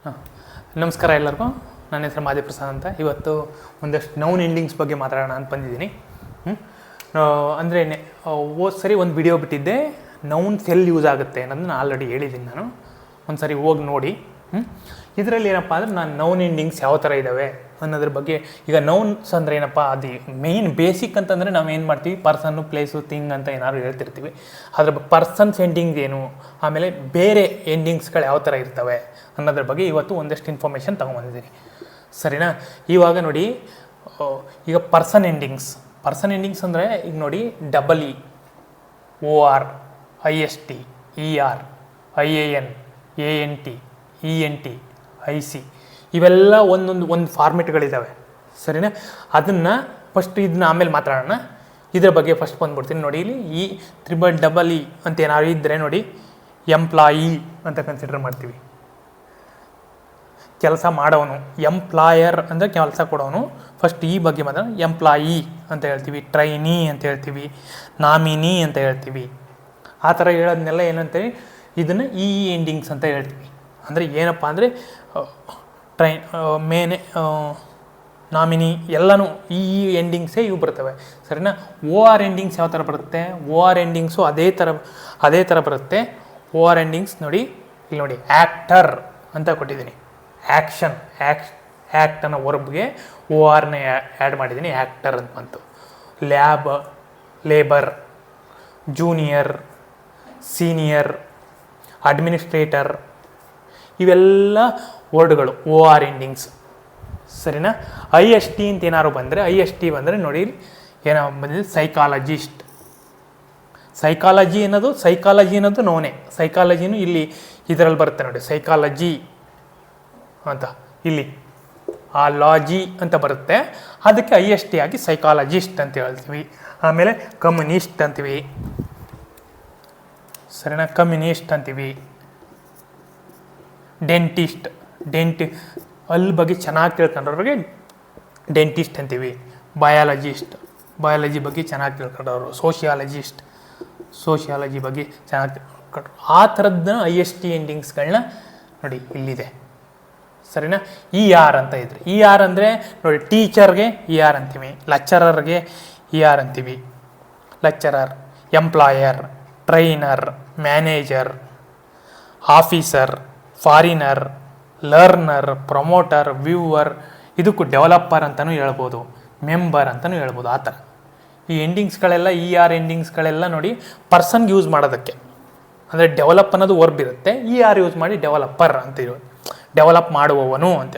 ಹಾಂ, ನಮಸ್ಕಾರ ಎಲ್ಲರಿಗೂ. ನನ್ನ ಹೆಸರು ಮಾದೇಪ್ರಸಾದ್ ಅಂತ. ಇವತ್ತು ಒಂದಷ್ಟು ನೌನ್ ಎಂಡಿಂಗ್ಸ್ ಬಗ್ಗೆ ಮಾತಾಡೋಣ ಅಂತ ಬಂದಿದ್ದೀನಿ. ಅಂದರೆ ಹೋದ ಸರಿ ಒಂದು ವಿಡಿಯೋ ಬಿಟ್ಟಿದ್ದೆ, ನೌನ್ಸ್ ಎಲ್ಲಿ ಯೂಸ್ ಆಗುತ್ತೆ ಅನ್ನೋದನ್ನ ಆಲ್ರೆಡಿ ಹೇಳಿದ್ದೀನಿ ನಾನು. ಒಂದು ಸರಿ ಹೋಗಿ ನೋಡಿ. ಇದರಲ್ಲಿ ಏನಪ್ಪ ಅಂದರೆ ನಾನು ನೌನ್ ಎಂಡಿಂಗ್ಸ್ ಯಾವ ಥರ ಇದ್ದಾವೆ ಅನ್ನೋದ್ರ ಬಗ್ಗೆ. ಈಗ ನೌನ್ಸ್ ಅಂದರೆ ಏನಪ್ಪ, ಅದು ಮೇಯ್ನ್ ಬೇಸಿಕ್ ಅಂತಂದರೆ ನಾವು ಏನು ಮಾಡ್ತೀವಿ, ಪರ್ಸನ್ನು, ಪ್ಲೇಸು, ಥಿಂಗ್ ಅಂತ ಏನಾದ್ರು ಹೇಳ್ತಿರ್ತೀವಿ. ಅದ್ರ ಪರ್ಸನ್ಸ್ ಎಂಡಿಂಗ್ ಏನು, ಆಮೇಲೆ ಬೇರೆ ಎಂಡಿಂಗ್ಸ್ಗಳು ಯಾವ ಥರ ಇರ್ತವೆ ಅನ್ನೋದ್ರ ಬಗ್ಗೆ ಇವತ್ತು ಒಂದಷ್ಟು ಇನ್ಫಾರ್ಮೇಷನ್ ತೊಗೊಂಬಂದಿದ್ದೀನಿ. ಸರಿನಾ? ಇವಾಗ ನೋಡಿ, ಈಗ ಪರ್ಸನ್ ಎಂಡಿಂಗ್ಸ್ ಅಂದರೆ ಈಗ ನೋಡಿ, double OR, IST, ER, IAN, ANT, ENT, IC ಇವೆಲ್ಲ ಒಂದು ಫಾರ್ಮೆಟ್ಗಳಿದ್ದಾವೆ. ಸರಿನಾ? ಅದನ್ನು ಫಸ್ಟ್ ಇದನ್ನ ಆಮೇಲೆ ಮಾತಾಡೋಣ. ಇದ್ರ ಬಗ್ಗೆ ಫಸ್ಟ್ ಬಂದ್ಬಿಡ್ತೀನಿ. ನೋಡಿ, ಇಲ್ಲಿ EEE ಅಂತ ಏನಾದ್ರು ಇದ್ದರೆ ನೋಡಿ, ಎಂಪ್ಲಾಯಿ ಅಂತ ಕನ್ಸಿಡರ್ ಮಾಡ್ತೀವಿ. ಕೆಲಸ ಮಾಡೋನು. ಎಂಪ್ಲಾಯರ್ ಅಂದರೆ ಕೆಲಸ ಕೊಡೋನು. ಫಸ್ಟ್ ಈ ಬಗ್ಗೆ ಮಾತ್ರ ಎಂಪ್ಲಾಯಿ ಅಂತ ಹೇಳ್ತೀವಿ, ಟ್ರೈನಿ ಅಂತ ಹೇಳ್ತೀವಿ, ನಾಮಿನಿ ಅಂತ ಹೇಳ್ತೀವಿ. ಆ ಥರ ಹೇಳೋದನ್ನೆಲ್ಲ ಏನಂತೀವಿ, ಇದನ್ನು ಎಂಡಿಂಗ್ಸ್ ಅಂತ ಹೇಳ್ತೀವಿ. ಅಂದರೆ ಏನಪ್ಪ ಅಂದರೆ ಮೇನೆ, ನಾಮಿನಿ ಎಲ್ಲನೂ ಎಂಡಿಂಗ್ಸೇ ಇವು ಬರ್ತವೆ. ಸರಿನಾ? OR ಎಂಡಿಂಗ್ಸ್ ಯಾವ ಥರ ಬರುತ್ತೆ? OR ಎಂಡಿಂಗ್ಸು ಅದೇ ಥರ ಬರುತ್ತೆ. OR ಎಂಡಿಂಗ್ಸ್ ನೋಡಿ, ಇಲ್ಲಿ ನೋಡಿ, ಆ್ಯಕ್ಟರ್ ಅಂತ ಕೊಟ್ಟಿದ್ದೀನಿ. ಆ್ಯಕ್ಷನ್, ಆ್ಯಕ್ಟ್ ಅನ್ನೋ ವರ್ಬ್ಗೆ ORನ ಆ್ಯಡ್ ಮಾಡಿದ್ದೀನಿ, ಆ್ಯಕ್ಟರ್ ಅಂತ ಬಂತು. ಲೇಬರ್, ಜೂನಿಯರ್, ಸೀನಿಯರ್, ಅಡ್ಮಿನಿಸ್ಟ್ರೇಟರ್ ಇವೆಲ್ಲ ವರ್ಡ್ಗಳು OR ಎಂಡಿಂಗ್ಸ್. ಸರಿನಾ? IST ಅಂತ ಏನಾದ್ರು ಬಂದರೆ, IST ಬಂದರೆ ನೋಡಿ, ಏನೋ ಬಂದಿದೆ, ಸೈಕಾಲಜಿ ಅನ್ನೋದು ನೋನೆ. ಸೈಕಾಲಜಿನೂ ಇಲ್ಲಿ ಇದರಲ್ಲಿ ಬರುತ್ತೆ ನೋಡಿ, ಸೈಕಾಲಜಿ ಅಂತ ಇಲ್ಲಿ ಆ ಲಾಜಿ ಅಂತ ಬರುತ್ತೆ. ಅದಕ್ಕೆ IST ಆಗಿ ಸೈಕಾಲಜಿಸ್ಟ್ ಅಂತ ಹೇಳ್ತೀವಿ. ಆಮೇಲೆ ಕಮ್ಯುನಿಸ್ಟ್ ಅಂತೀವಿ. ಸರಿನಾ? ಕಮ್ಯುನಿಸ್ಟ್ ಅಂತೀವಿ. ಡೆಂಟಿಸ್ಟ್ ಅಲ್ಲಿ ಬಗ್ಗೆ ಚೆನ್ನಾಗಿ ತಿಳ್ಕೊಂಡ್ರವ್ರಿಗೆ ಡೆಂಟಿಸ್ಟ್ ಅಂತೀವಿ. ಬಯಾಲಜಿ ಬಗ್ಗೆ ಚೆನ್ನಾಗಿ ತಿಳ್ಕೊಂಡವರು ಸೋಷಿಯಾಲಜಿ ಬಗ್ಗೆ ಚೆನ್ನಾಗಿ ತಿಳ್ಕೊಂಡ್ರು. ಆ ಥರದ್ದನ್ನ IST ಎಂಡಿಂಗ್ಸ್ಗಳನ್ನ ನೋಡಿ ಇಲ್ಲಿದೆ. ಸರಿನಾ? ER ಅಂತ ಇದ್ರೆ, ER ಅಂದರೆ ನೋಡಿ, ಟೀಚರ್ಗೆ ER ಅಂತೀವಿ, ಲೆಕ್ಚರರ್ಗೆ ER ಅಂತೀವಿ. Lecturer, employer, trainer, manager, officer, foreigner, learner, promoter, viewer, ಇದಕ್ಕೂ ಡೆವಲಪರ್ ಅಂತಲೂ ಹೇಳ್ಬೋದು, ಮೆಂಬರ್ ಅಂತಲೂ ಹೇಳ್ಬೋದು. ಆ ಥರ ಈ ಎಂಡಿಂಗ್ಸ್ಗಳೆಲ್ಲ, ER ಎಂಡಿಂಗ್ಸ್ಗಳೆಲ್ಲ ನೋಡಿ ಪರ್ಸನ್ಗೆ ಯೂಸ್ ಮಾಡೋದಕ್ಕೆ. ಅಂದರೆ ಡೆವಲಪ್ ಅನ್ನೋದು ವರ್ಬ್ ಇರುತ್ತೆ, ER ಯೂಸ್ ಮಾಡಿ ಡೆವಲಪರ್ ಅಂತ ಇರೋದು, ಡೆವಲಪ್ ಮಾಡುವವನು ಅಂತ.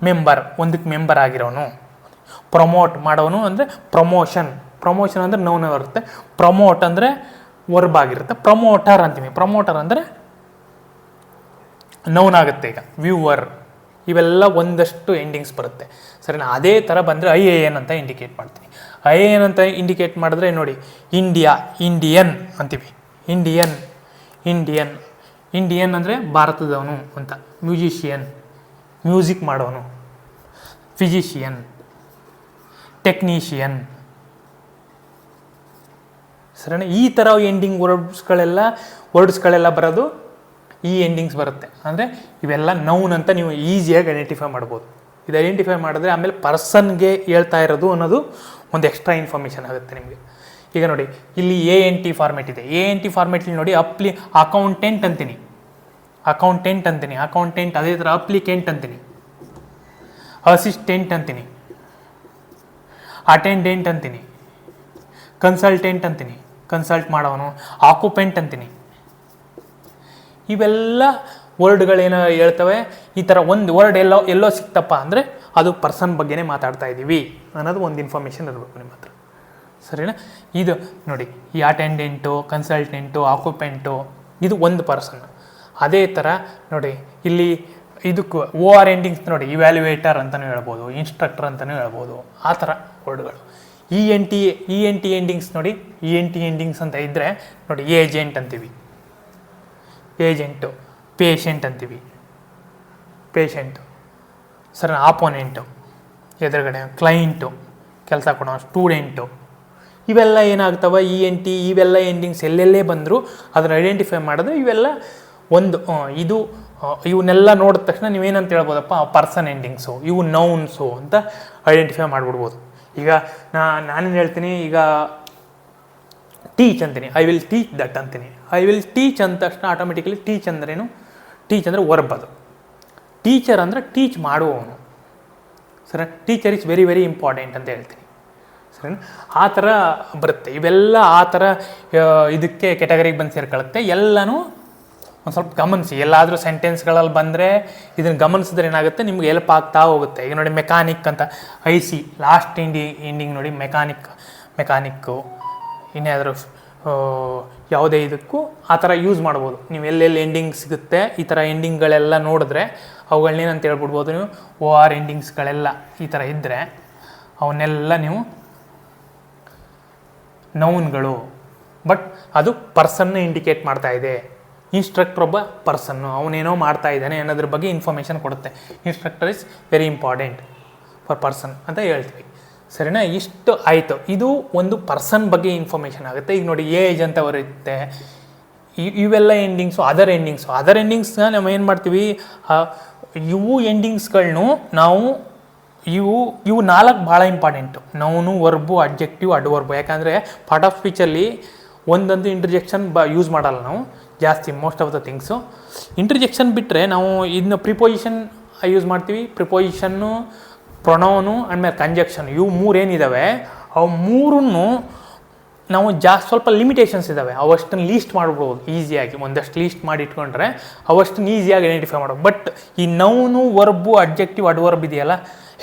ಮೆಂಬರ್, ಒಂದಕ್ಕೆ ಮೆಂಬರ್ ಆಗಿರೋನು. ಪ್ರಮೋಟ್ ಮಾಡೋನು ಅಂದರೆ ಪ್ರಮೋಷನ್ ಅಂದರೆ ನೌನ್ ಬರುತ್ತೆ. ಪ್ರಮೋಟ್ ಅಂದರೆ ವರ್ಬ್ ಆಗಿರುತ್ತೆ. ಪ್ರಮೋಟರ್ ಅಂತೀವಿ. ಪ್ರಮೋಟರ್ ಅಂದರೆ ನೌನ್ ಆಗುತ್ತೆ. ಈಗ ವ್ಯೂವರ್ ಇವೆಲ್ಲ ಒಂದಷ್ಟು ಎಂಡಿಂಗ್ಸ್ ಬರುತ್ತೆ. ಸರಿನಾ? ಅದೇ ಥರ ಬಂದರೆ IAN ಅಂತ ಇಂಡಿಕೇಟ್ ಮಾಡ್ತೀನಿ. IAN ಅಂತ ಇಂಡಿಕೇಟ್ ಮಾಡಿದ್ರೆ ನೋಡಿ, ಇಂಡಿಯನ್ ಅಂತೀವಿ. ಇಂಡಿಯನ್ ಅಂದರೆ ಭಾರತದವನು ಅಂತ. ಮ್ಯೂಸಿಷಿಯನ್, ಮ್ಯೂಸಿಕ್ ಮಾಡೋನು. Physician, technician. ಸರಿನಾ? ಈ ಥರ ಎಂಡಿಂಗ್ ವರ್ಡ್ಸ್ಗಳೆಲ್ಲ ಬರೋದು ಎಂಡಿಂಗ್ಸ್ ಬರುತ್ತೆ. ಅಂದರೆ ಇವೆಲ್ಲ ನೌನ್ ಅಂತ ನೀವು ಈಸಿಯಾಗಿ ಐಡೆಂಟಿಫೈ ಮಾಡ್ಬೋದು. ಇದು ಐಡೆಂಟಿಫೈ ಮಾಡಿದ್ರೆ ಆಮೇಲೆ ಪರ್ಸನ್ಗೆ ಹೇಳ್ತಾ ಇರೋದು ಅನ್ನೋದು ಒಂದು ಎಕ್ಸ್ಟ್ರಾ ಇನ್ಫಾರ್ಮೇಷನ್ ಆಗುತ್ತೆ ನಿಮಗೆ. ಈಗ ನೋಡಿ, ಇಲ್ಲಿ ANT ಫಾರ್ಮೆಟ್ ಇದೆ. ANT ಫಾರ್ಮೆಟ್ಲಿ ನೋಡಿ, ಅಕೌಂಟೆಂಟ್ ಅಂತೀನಿ. ಅಕೌಂಟೆಂಟ್ ಅದೇ ಥರ ಅಪ್ಲಿಕೆಂಟ್ ಅಂತೀನಿ, ಅಸಿಸ್ಟೆಂಟ್ ಅಂತೀನಿ, ಅಟೆಂಡೆಂಟ್ ಅಂತೀನಿ, ಕನ್ಸಲ್ಟೆಂಟ್ ಅಂತೀನಿ, ಕನ್ಸಲ್ಟ್ ಮಾಡೋನು, ಆಕ್ಯುಪೆಂಟ್ ಅಂತೀನಿ. ಇವೆಲ್ಲ ವರ್ಡ್ಗಳೇನೋ ಹೇಳ್ತವೆ. ಈ ಥರ ಒಂದು ವರ್ಡ್ ಎಲ್ಲೋ ಸಿಕ್ತಪ್ಪ ಅಂದರೆ ಅದು ಪರ್ಸನ್ ಬಗ್ಗೆನೇ ಮಾತಾಡ್ತಾ ಇದ್ದೀವಿ ಅನ್ನೋದು ಒಂದು ಇನ್ಫಾರ್ಮೇಷನ್ ಇರಬೇಕು ನಿಮ್ಮ ಹತ್ರ. ಸರಿನಾ? ಇದು ನೋಡಿ, ಈ ಅಟೆಂಡೆಂಟು, ಕನ್ಸಲ್ಟೆಂಟು, ಆಕ್ಯುಪೆಂಟು ಇದು ಒಂದು ಪರ್ಸನ್. ಅದೇ ಥರ ನೋಡಿ, ಇಲ್ಲಿ ಇದಕ್ಕೂ OR ಎಂಡಿಂಗ್ಸ್ ನೋಡಿ, ಇವ್ಯಾಲ್ಯುವೇಟರ್ ಅಂತಲೂ ಹೇಳ್ಬೋದು, ಇನ್ಸ್ಟ್ರಕ್ಟರ್ ಅಂತಲೂ ಹೇಳ್ಬೋದು. ಆ ಥರ ವರ್ಡ್ಗಳು. ENT ಎಂಡಿಂಗ್ಸ್ ನೋಡಿ, ENT ಎಂಡಿಂಗ್ಸ್ ಅಂತ ಇದ್ದರೆ ನೋಡಿ, ಏಜೆಂಟ್ ಅಂತೀವಿ, ಪೇಷೆಂಟ್ ಅಂತೀವಿ. ಸರಿ. ಆಪೋನೆಂಟು ಎದುರುಗಡೆ, ಕ್ಲೈಂಟು ಕೆಲಸ ಕೊಡೋ, ಸ್ಟೂಡೆಂಟು. ಇವೆಲ್ಲ ಏನಾಗ್ತವೆ, ENT ಇವೆಲ್ಲ ಎಂಡಿಂಗ್ಸ್ ಎಲ್ಲೆಲ್ಲೇ ಬಂದರೂ ಅದನ್ನು ಐಡೆಂಟಿಫೈ ಮಾಡಿದ್ರೆ ಇವೆಲ್ಲ ಇದು ಇವನ್ನೆಲ್ಲ ನೋಡಿದ ತಕ್ಷಣ ನೀವೇನಂತ ಹೇಳ್ಬೋದಪ್ಪ, ಪರ್ಸನ್ ಎಂಡಿಂಗ್ಸು, ಇವು ನೌನ್ಸು ಅಂತ ಐಡೆಂಟಿಫೈ ಮಾಡಿಬಿಡ್ಬೋದು. ಈಗ ನಾನೇನು ಹೇಳ್ತೀನಿ, ಈಗ ಟೀಚ್ ಅಂತೀನಿ, ಐ ವಿಲ್ ಟೀಚ್ ದಟ್ ಅಂತೀನಿ. ಐ ವಿಲ್ ಟೀಚ್ ಅಂದ ತಕ್ಷಣ ಆಟೋಮೆಟಿಕಲಿ ಟೀಚ್ ಅಂದ್ರೇನು, ಟೀಚ್ ಅಂದರೆ ವರ್ಬ್. ಅದು ಟೀಚರ್ ಅಂದರೆ ಟೀಚ್ ಮಾಡುವವನು. ಸರಿ, teacher is very very important ಅಂತ ಹೇಳ್ತೀನಿ. ಸರಿ, ಆ ಥರ ಬರುತ್ತೆ. ಇವೆಲ್ಲ ಆ ಥರ ಇದಕ್ಕೆ ಕೆಟಗರಿಗೆ ಬಂದು ಸೇರ್ಕೊಳ್ಳುತ್ತೆ. ಎಲ್ಲನೂ ಒಂದು ಸ್ವಲ್ಪ ಗಮನಿಸಿ. ಎಲ್ಲಾದರೂ ಸೆಂಟೆನ್ಸ್ಗಳಲ್ಲಿ ಬಂದರೆ ಇದನ್ನು ಗಮನಿಸಿದ್ರೆ ಏನಾಗುತ್ತೆ, ನಿಮ್ಗೆ ಹೆಲ್ಪ್ ಆಗ್ತಾ ಹೋಗುತ್ತೆ. ಈಗ ನೋಡಿ, ಮೆಕ್ಯಾನಿಕ್ ಅಂತ ಐಸಿ ಲಾಸ್ಟ್ ಎಂಡಿಂಗ್ ನೋಡಿ, ಮೆಕ್ಯಾನಿಕ್ಕು ಇನ್ಯಾದರೂ ಯಾವುದೇ ಇದಕ್ಕೂ ಆ ಥರ ಯೂಸ್ ಮಾಡ್ಬೋದು. ನೀವು ಎಲ್ಲೆಲ್ಲಿ ಎಂಡಿಂಗ್ ಸಿಗುತ್ತೆ ಈ ಥರ ಎಂಡಿಂಗ್ಗಳೆಲ್ಲ ನೋಡಿದ್ರೆ ಅವುಗಳನ್ನೇನಂತ ಹೇಳ್ಬಿಡ್ಬೋದು ನೀವು, OR ಎಂಡಿಂಗ್ಸ್ಗಳೆಲ್ಲ ಈ ಥರ ಇದ್ದರೆ ಅವನ್ನೆಲ್ಲ ನೀವು ನೌನ್ಗಳು. ಬಟ್ ಅದು ಪರ್ಸನ್ನ ಇಂಡಿಕೇಟ್ ಮಾಡ್ತಾ ಇದೆ. ಇನ್ಸ್ಟ್ರಕ್ಟರ್ ಒಬ್ಬ ಪರ್ಸನ್ನು, ಅವನೇನೋ ಮಾಡ್ತಾ ಇದ್ದಾನೆ ಅನ್ನೋದ್ರ ಬಗ್ಗೆ ಇನ್ಫಾರ್ಮೇಷನ್ ಕೊಡುತ್ತೆ. Instructor is very important for person ಅಂತ ಹೇಳ್ತೀವಿ. ಸರಿನಾ? ಇಷ್ಟು ಆಯಿತು. ಇದು ಒಂದು ಪರ್ಸನ್ ಬಗ್ಗೆ ಇನ್ಫಾರ್ಮೇಷನ್ ಆಗುತ್ತೆ. ಈಗ ನೋಡಿ, ಏಜ್ ಅಂತ ಬರುತ್ತೆ. ಇವೆಲ್ಲ ಎಂಡಿಂಗ್ಸು, ಅದರ್ ಎಂಡಿಂಗ್ಸ್ನ ನಾವು ಏನು ಮಾಡ್ತೀವಿ, ಇವು ಎಂಡಿಂಗ್ಸ್ಗಳನ್ನೂ ನಾವು ಇವು 4 ಭಾಳ important. Noun, verb, adjective, adverb. ಯಾಕಂದರೆ ಪಾರ್ಟ್ ಆಫ್ ಸ್ಪೀಚಲ್ಲಿ ಒಂದೊಂದು ಇಂಟರ್ಜೆಕ್ಷನ್ ಯೂಸ್ ಮಾಡಲ್ಲ ನಾವು ಜಾಸ್ತಿ, most of the things. Interjection ಬಿಟ್ಟರೆ ನಾವು ಇದನ್ನ ಪ್ರಿಪೊಸಿಷನ್ ಯೂಸ್ ಮಾಡ್ತೀವಿ. ಪ್ರಿಪೊಸಿಷನ್ನು, ಪ್ರೊನೌನು ಆಮೇಲೆ ಕಂಜಕ್ಷನ್, ಇವು 3 ಏನಿದ್ದಾವೆ ಅವು 3 ನಾವು ಸ್ವಲ್ಪ ಲಿಮಿಟೇಷನ್ಸ್ ಇದ್ದಾವೆ. ಅವಷ್ಟನ್ನು ಲೀಸ್ಟ್ ಮಾಡ್ಬೋದು ಈಸಿಯಾಗಿ. ಒಂದಷ್ಟು ಲೀಸ್ಟ್ ಮಾಡಿ ಇಟ್ಕೊಂಡ್ರೆ ಅವಷ್ಟನ್ನು ಈಸಿಯಾಗಿ ಐಡೆಂಟಿಫೈ ಮಾಡೋದು. ಬಟ್ ಈ ನೌನು, ವರ್ಬು, ಅಡ್ಜೆಕ್ಟಿವ್, ಅಡ್ವರ್ಬ್ ಇದೆಯಲ್ಲ,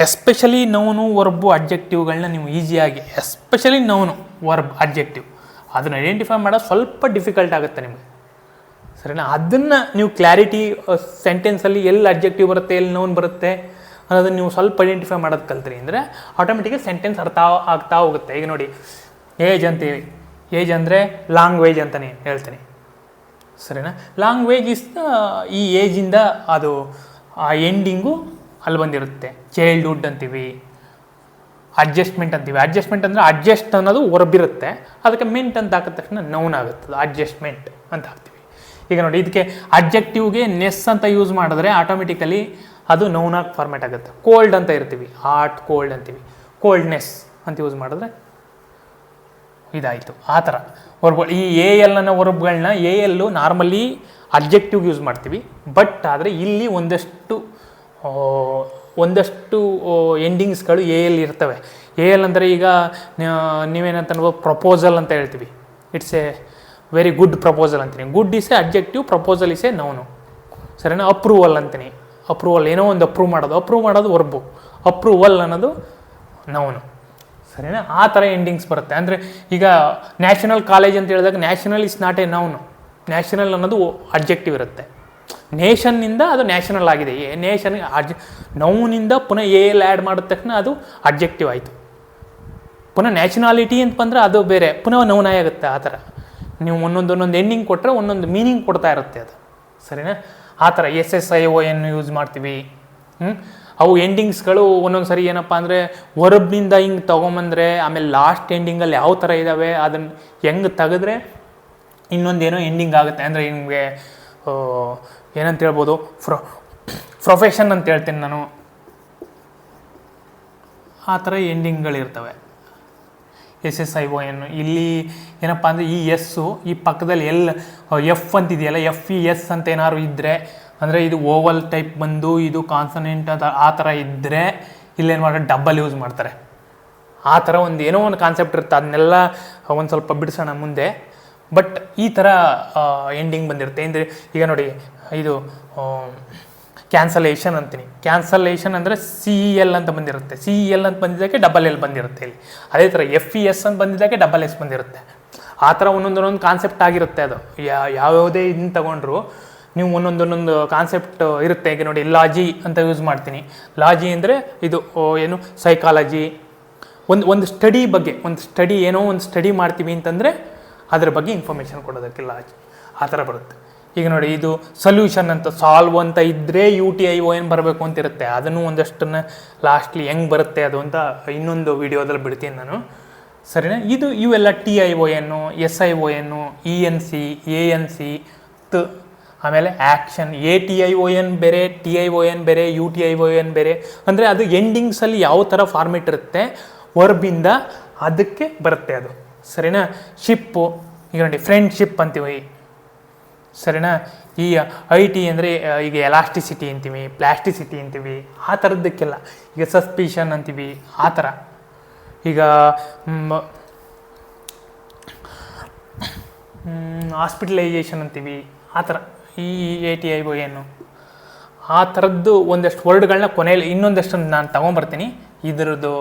ಎಸ್ಪೆಷಲಿ ನೌನು, ವರ್ಬು, ಅಡ್ಜೆಕ್ಟಿವ್ಗಳನ್ನ ನೀವು ಈಸಿಯಾಗಿ, ಎಸ್ಪೆಷಲಿ ನೌನು, ವರ್ಬ್, ಅಡ್ಜೆಕ್ಟಿವ್ ಅದನ್ನು ಐಡೆಂಟಿಫೈ ಮಾಡೋದು ಸ್ವಲ್ಪ ಡಿಫಿಕಲ್ಟ್ ಆಗುತ್ತೆ ನಿಮಗೆ. ಸರಿನಾ? ಅದನ್ನು ನೀವು ಕ್ಲಾರಿಟಿ ಸೆಂಟೆನ್ಸಲ್ಲಿ ಎಲ್ಲಿ ಅಡ್ಜೆಕ್ಟಿವ್ ಬರುತ್ತೆ, ಎಲ್ಲಿ ನೌನ್ ಬರುತ್ತೆ ಅನ್ನೋದನ್ನು ನೀವು ಸ್ವಲ್ಪ ಐಡೆಂಟಿಫೈ ಮಾಡೋದು ಕಲ್ತ್ರಿ ಅಂದರೆ ಆಟೋಮೆಟಿಕಾಗಿ ಸೆಂಟೆನ್ಸ್ ಅರ್ಥ ಆಗ್ತಾ ಹೋಗುತ್ತೆ. ಈಗ ನೋಡಿ, ಏಜ್ ಅಂತೀವಿ. ಏಜ್ ಅಂದರೆ ಲ್ಯಾಂಗ್ವೇಜ್ ಅಂತಲೇ ಹೇಳ್ತೀನಿ. ಸರಿನಾ? ಲ್ಯಾಂಗ್ವೇಜ್ ಇಸ್ ಈ ಏಜಿಂದ ಅದು ಆ ಎಂಡಿಂಗು ಅಲ್ಲಿ ಬಂದಿರುತ್ತೆ. ಚೈಲ್ಡ್ಹುಡ್ ಅಂತೀವಿ, ಅಡ್ಜಸ್ಟ್ಮೆಂಟ್ ಅಂತೀವಿ. ಅಡ್ಜಸ್ಟ್ಮೆಂಟ್ ಅಂದರೆ ಅಡ್ಜಸ್ಟ್ ಅನ್ನೋದು ಹೊರಬಿರುತ್ತೆ, ಅದಕ್ಕೆ ಮೆಂಟ್ ಅಂತ ಹಾಕಿದ ತಕ್ಷಣ ನೌನ್ ಆಗುತ್ತೆ, ಅಡ್ಜಸ್ಟ್ಮೆಂಟ್ ಅಂತ ಹಾಕ್ತೀವಿ. ಈಗ ನೋಡಿ, ಇದಕ್ಕೆ ಅಡ್ಜೆಕ್ಟಿವ್ಗೆ ನೆಸ್ ಅಂತ ಯೂಸ್ ಮಾಡಿದ್ರೆ ಆಟೋಮೆಟಿಕಲಿ ಅದು ನೌನಾಗಿ ಫಾರ್ಮ್ಯಾಟ್ ಆಗುತ್ತೆ. ಕೋಲ್ಡ್ ಅಂತ ಇರ್ತೀವಿ, ಹಾಟ್ ಕೋಲ್ಡ್ ಅಂತೀವಿ. ಕೋಲ್ಡ್ನೆಸ್ ಅಂತ ಯೂಸ್ ಮಾಡಿದ್ರೆ ಇದಾಯಿತು. ಆ ಥರ ವರ್ಬ್ಗಳು, ಈ ಎಲ್ ಅನ್ನೋ ವರ್ಬ್ಗಳನ್ನ ಎಲ್ಲು ನಾರ್ಮಲಿ ಅಡ್ಜೆಕ್ಟಿವ್ಗೆ ಯೂಸ್ ಮಾಡ್ತೀವಿ. ಬಟ್ ಆದರೆ ಇಲ್ಲಿ ಒಂದಷ್ಟು ಎಂಡಿಂಗ್ಸ್ಗಳು ಎಲ್ ಇರ್ತವೆ. ಎಲ್ ಅಂದರೆ ಈಗ ನೀವೇನಂತ ಪ್ರಪೋಸಲ್ ಅಂತ ಹೇಳ್ತೀವಿ. It's a very good proposal ಅಂತೀನಿ. Good is a adjective, proposal is a noun. ಸರಿನಾ? ಅಪ್ರೂವಲ್ ಅಂತೀನಿ. ಅಪ್ರೂವಲ್, ಏನೋ ಒಂದು ಅಪ್ರೂವ್ ಮಾಡೋದು ವರ್ಬು. ಅಪ್ರೂವಲ್ ಅನ್ನೋದು ನೌನು. ಸರಿನಾ? ಆ ಥರ ಎಂಡಿಂಗ್ಸ್ ಬರುತ್ತೆ. ಅಂದರೆ ಈಗ ನ್ಯಾಷನಲ್ ಕಾಲೇಜ್ ಅಂತ ಹೇಳಿದಾಗ national is not A noun. National ಅನ್ನೋದು ಅಡ್ಜೆಕ್ಟಿವ್ ಇರುತ್ತೆ. ನೇಷನ್ನಿಂದ ಅದು ನ್ಯಾಷನಲ್ ಆಗಿದೆ. ನೇಷನ್ ನೌನಿಂದ ಪುನಃ ಎಲ್ ಆ್ಯಡ್ ಮಾಡಿದ ತಕ್ಷಣ ಅದು ಅಡ್ಜೆಕ್ಟಿವ್ ಆಯಿತು. ಪುನಃ ನ್ಯಾಷನಾಲಿಟಿ ಅಂತ ಬಂದರೆ ಅದು ಬೇರೆ, ಪುನಃ ನೌನಾಗಿ ಆಗುತ್ತೆ. ಆ ಥರ ನೀವು ಒಂದೊಂದು ಎಂಡಿಂಗ್ ಕೊಟ್ಟರೆ ಒಂದೊಂದು ಮೀನಿಂಗ್ ಕೊಡ್ತಾ ಇರುತ್ತೆ ಅದು. ಸರಿನಾ? ಆ ಥರ SSION ಯೂಸ್ ಮಾಡ್ತೀವಿ. ಅವು ಎಂಡಿಂಗ್ಸ್ಗಳು ಒಂದೊಂದು ಸರಿ ಏನಪ್ಪ ಅಂದರೆ ವರ್ಬ್ನಿಂದ ಹಿಂಗೆ ತೊಗೊಂಬಂದರೆ ಆಮೇಲೆ ಲಾಸ್ಟ್ ಎಂಡಿಂಗಲ್ಲಿ ಯಾವ ಥರ ಇದ್ದಾವೆ ಅದನ್ನು ಹೆಂಗೆ ತೆಗೆದ್ರೆ ಇನ್ನೊಂದೇನೋ ಎಂಡಿಂಗ್ ಆಗುತ್ತೆ. ಅಂದರೆ ನಿಮಗೆ ಏನಂತ ಹೇಳ್ಬೋದು, ಪ್ರೊಫೆಷನ್ ಅಂತ ಹೇಳ್ತೀನಿ ನಾನು. ಆ ಥರ ಎಂಡಿಂಗ್ಗಳಿರ್ತವೆ. SSION ಇಲ್ಲಿ ಏನಪ್ಪ ಅಂದರೆ ಈ ಎಸ್ಸು ಈ ಪಕ್ಕದಲ್ಲಿ ಎಫ್ ಅಂತಿದೆಯಲ್ಲ, FES ಅಂತ ಏನಾದ್ರು ಇದ್ದರೆ, ಅಂದರೆ ಇದು ಓವಲ್ ಟೈಪ್ ಬಂದು ಇದು ಕಾನ್ಸನೆಂಟ್ ಅಂತ ಆ ಥರ ಇದ್ದರೆ ಇಲ್ಲೇನು ಮಾಡ್ತಾರೆ, ಡಬ್ಬಲ್ ಯೂಸ್ ಮಾಡ್ತಾರೆ. ಆ ಥರ ಏನೋ ಒಂದು ಕಾನ್ಸೆಪ್ಟ್ ಇರುತ್ತೆ. ಅದನ್ನೆಲ್ಲ ಒಂದು ಸ್ವಲ್ಪ ಬಿಡಿಸೋಣ ಮುಂದೆ. ಬಟ್ ಈ ಥರ ಎಂಡಿಂಗ್ ಬಂದಿರುತ್ತೆ. ಅಂದರೆ ಈಗ ನೋಡಿ, ಇದು ಕ್ಯಾನ್ಸಲೇಷನ್ ಅಂತೀನಿ. ಕ್ಯಾನ್ಸಲೇಷನ್ ಅಂದರೆ CEL ಅಂತ ಬಂದಿರುತ್ತೆ. CEL ಅಂತ ಬಂದಿದ್ದಕ್ಕೆ L ಬಂದಿರುತ್ತೆ ಇಲ್ಲಿ. ಅದೇ ಥರ FES ಅಂತ ಬಂದಿದ್ದಕ್ಕೆ S ಬಂದಿರುತ್ತೆ. ಆ ಥರ ಒಂದೊಂದು ಕಾನ್ಸೆಪ್ಟ್ ಆಗಿರುತ್ತೆ. ಅದು ಯಾವುದೇ ಇದನ್ನು ತಗೊಂಡ್ರು ನೀವು ಒಂದೊಂದು ಕಾನ್ಸೆಪ್ಟ್ ಇರುತ್ತೆ. ಈಗ ನೋಡಿ, ಲಾಜಿ ಅಂತ ಯೂಸ್ ಮಾಡ್ತೀನಿ. ಲಾಜಿ ಅಂದರೆ ಇದು ಏನು ಸೈಕಾಲಜಿ, ಒಂದು ಸ್ಟಡಿ ಬಗ್ಗೆ, ಏನೋ ಒಂದು ಸ್ಟಡಿ ಮಾಡ್ತೀವಿ ಅಂತಂದರೆ ಅದ್ರ ಬಗ್ಗೆ ಇನ್ಫಾರ್ಮೇಷನ್ ಕೊಡೋದಕ್ಕೆ ಲಾಜಿ. ಆ ಥರ ಬರುತ್ತೆ. ಈಗ ನೋಡಿ, ಇದು ಸೊಲ್ಯೂಷನ್ ಅಂತ, ಸಾಲ್ವ್ ಅಂತ ಇದ್ದರೆ UTION ಬರಬೇಕು ಅಂತ ಇರುತ್ತೆ. ಅದನ್ನು ಒಂದಷ್ಟನ್ನು ಲಾಸ್ಟ್ಲಿ ಹೆಂಗೆ ಬರುತ್ತೆ ಅದು ಅಂತ ಇನ್ನೊಂದು ವಿಡಿಯೋದಲ್ಲಿ ಬಿಡ್ತೀನಿ ನಾನು. ಸರಿನಾ? ಇವೆಲ್ಲ TION, SION, ENC, ANC, ಆಮೇಲೆ ಆ್ಯಕ್ಷನ್, ATION ಬೇರೆ, TION ಬೇರೆ, UTION ಬೇರೆ. ಅಂದರೆ ಅದು ಎಂಡಿಂಗ್ಸಲ್ಲಿ ಯಾವ ಥರ ಫಾರ್ಮೇಟ್ ಇರುತ್ತೆ ವರ್ಬಿಂದ ಅದಕ್ಕೆ ಬರುತ್ತೆ ಅದು, ಸರಿನಾ. ಶಿಪ್ಪು, ಈಗ ನೋಡಿ ಫ್ರೆಂಡ್ಶಿಪ್ ಅಂತೀವಿ, ಸರಿನಾ. ಈ IT ಅಂದರೆ ಈಗ ಎಲಾಸ್ಟಿಸಿಟಿ ಅಂತೀವಿ, ಪ್ಲಾಸ್ಟಿಸಿಟಿ ಅಂತೀವಿ, ಆ ಥರದ್ದಕ್ಕೆಲ್ಲ. ಈಗ ಸಸ್ಪಿಷನ್ ಅಂತೀವಿ, ಆ ಥರ. ಈಗ ಹಾಸ್ಪಿಟಲೈಸೇಷನ್ ಅಂತೀವಿ, ಆ ಥರ. ಈ ATION ಆ ಥರದ್ದು ಒಂದಷ್ಟು ವರ್ಡ್ಗಳನ್ನ ಕೊನೆಯಲ್ಲಿ ಇನ್ನೊಂದಷ್ಟು ನಾನು ತೊಗೊಂಬರ್ತೀನಿ. ಇದರದ್ದು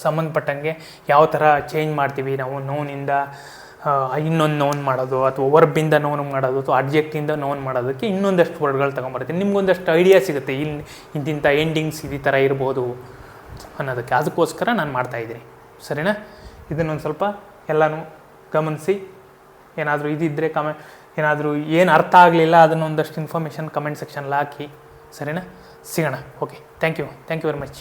ಸಂಬಂಧಪಟ್ಟಂಗೆ ಯಾವ ಥರ ಚೇಂಜ್ ಮಾಡ್ತೀವಿ ನಾವು ನೌನಿಂದ ಇನ್ನೊಂದು ನೌನ್ ಮಾಡೋದು, ಅಥವಾ ವರ್ಬಿಂದ ನೌನ್ ಮಾಡೋದು, ಅಥವಾ ಅಬ್ಜೆಕ್ಟಿಂದ ನೌನ್ ಮಾಡೋದಕ್ಕೆ ಇನ್ನೊಂದಷ್ಟು ವರ್ಡ್ಗಳು ತೊಗೊಂಬರ್ತೀನಿ. ನಿಮ್ಗೊಂದಷ್ಟು ಐಡಿಯಾ ಸಿಗುತ್ತೆ, ಇಂತಿಂಥ ಎಂಡಿಂಗ್ಸ್ ಈ ಥರ ಇರ್ಬೋದು ಅನ್ನೋದಕ್ಕೆ. ಅದಕ್ಕೋಸ್ಕರ ನಾನು ಮಾಡ್ತಾಯಿದ್ದೀನಿ, ಸರಿನಾ. ಇದನ್ನೊಂದು ಸ್ವಲ್ಪ ಎಲ್ಲನೂ ಗಮನಿಸಿ. ಏನಾದರೂ ಇದಿದ್ದರೆ ಏನಾದರೂ ಏನು ಅರ್ಥ ಆಗಲಿಲ್ಲ ಅದನ್ನೊಂದಷ್ಟು ಇನ್ಫಾರ್ಮೇಷನ್ ಕಮೆಂಟ್ ಸೆಕ್ಷನ್ಲ್ಲಿ ಹಾಕಿ, ಸರಿನಾ. ಸಿಗೋಣ. Okay, thank you very much.